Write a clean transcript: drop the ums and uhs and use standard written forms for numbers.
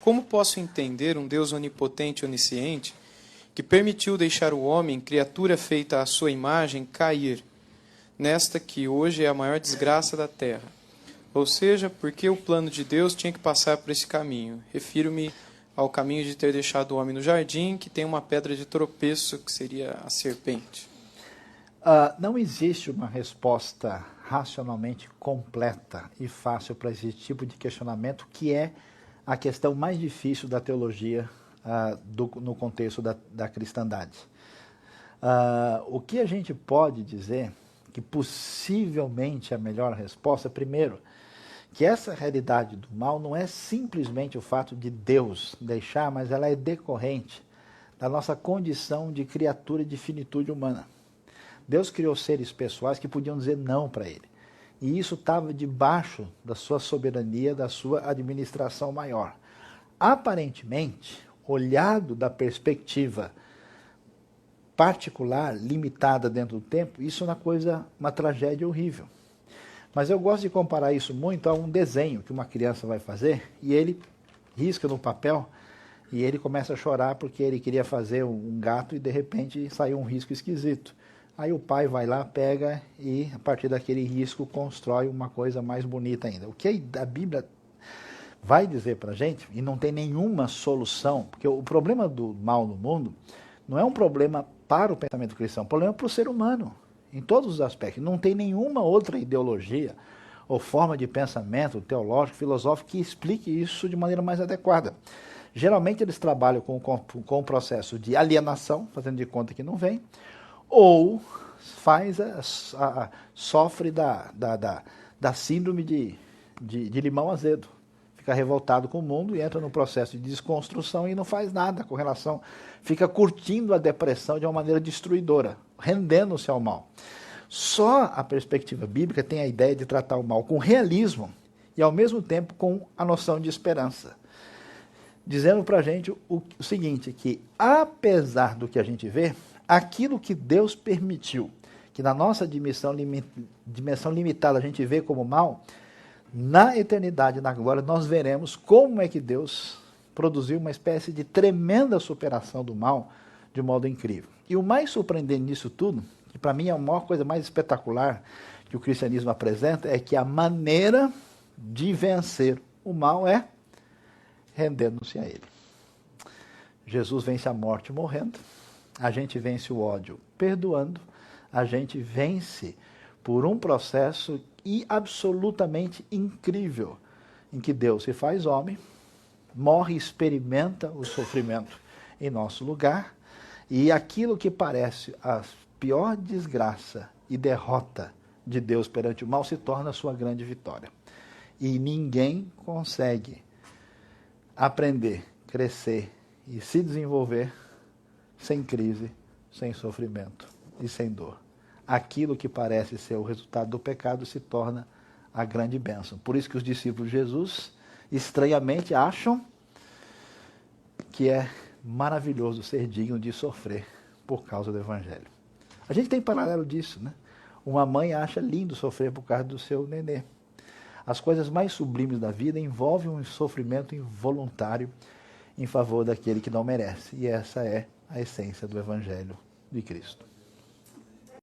Como posso entender um Deus onipotente e onisciente que permitiu deixar o homem, criatura feita à sua imagem, cair nesta que hoje é a maior desgraça da terra? Ou seja, por que o plano de Deus tinha que passar por esse caminho? Refiro-me ao caminho de ter deixado o homem no jardim, que tem uma pedra de tropeço, que seria a serpente. Não existe uma resposta racionalmente completa e fácil para esse tipo de questionamento, que é a questão mais difícil da teologia no contexto da cristandade. O que a gente pode dizer, que possivelmente a melhor resposta, primeiro, que essa realidade do mal não é simplesmente o fato de Deus deixar, mas ela é decorrente da nossa condição de criatura de finitude humana. Deus criou seres pessoais que podiam dizer não para ele. E isso estava debaixo da sua soberania, da sua administração maior. Aparentemente, olhado da perspectiva particular, limitada dentro do tempo, isso é uma tragédia horrível. Mas eu gosto de comparar isso muito a um desenho que uma criança vai fazer e ele risca no papel e ele começa a chorar porque ele queria fazer um gato e de repente saiu um risco esquisito. Aí o pai vai lá, pega e a partir daquele risco constrói uma coisa mais bonita ainda. O que a Bíblia vai dizer para a gente, e não tem nenhuma solução, porque o problema do mal no mundo não é um problema para o pensamento cristão, é um problema para o ser humano, em todos os aspectos. Não tem nenhuma outra ideologia ou forma de pensamento teológico, filosófico, que explique isso de maneira mais adequada. Geralmente eles trabalham com o processo de alienação, fazendo de conta que não vem, ou sofre da síndrome de limão azedo. Fica revoltado com o mundo e entra no processo de desconstrução e não faz nada com relação, fica curtindo a depressão de uma maneira destruidora, rendendo-se ao mal. Só a perspectiva bíblica tem a ideia de tratar o mal com realismo e ao mesmo tempo com a noção de esperança. Dizendo para a gente o seguinte, que apesar do que a gente vê, aquilo que Deus permitiu, que na nossa dimensão limitada a gente vê como mal, na eternidade, na glória, nós veremos como é que Deus produziu uma espécie de tremenda superação do mal de modo incrível. E o mais surpreendente nisso tudo, que para mim é a maior coisa mais espetacular que o cristianismo apresenta, é que a maneira de vencer o mal é rendendo-se a ele. Jesus vence a morte morrendo, a gente vence o ódio perdoando, a gente vence por um processo absolutamente incrível, em que Deus se faz homem, morre e experimenta o sofrimento em nosso lugar, e aquilo que parece a pior desgraça e derrota de Deus perante o mal se torna a sua grande vitória. E ninguém consegue aprender, crescer e se desenvolver sem crise, sem sofrimento e sem dor. Aquilo que parece ser o resultado do pecado se torna a grande bênção. Por isso que os discípulos de Jesus, estranhamente, acham que é maravilhoso ser digno de sofrer por causa do Evangelho. A gente tem paralelo disso, né? Uma mãe acha lindo sofrer por causa do seu nenê. As coisas mais sublimes da vida envolvem um sofrimento involuntário em favor daquele que não merece. E essa é a essência do Evangelho de Cristo.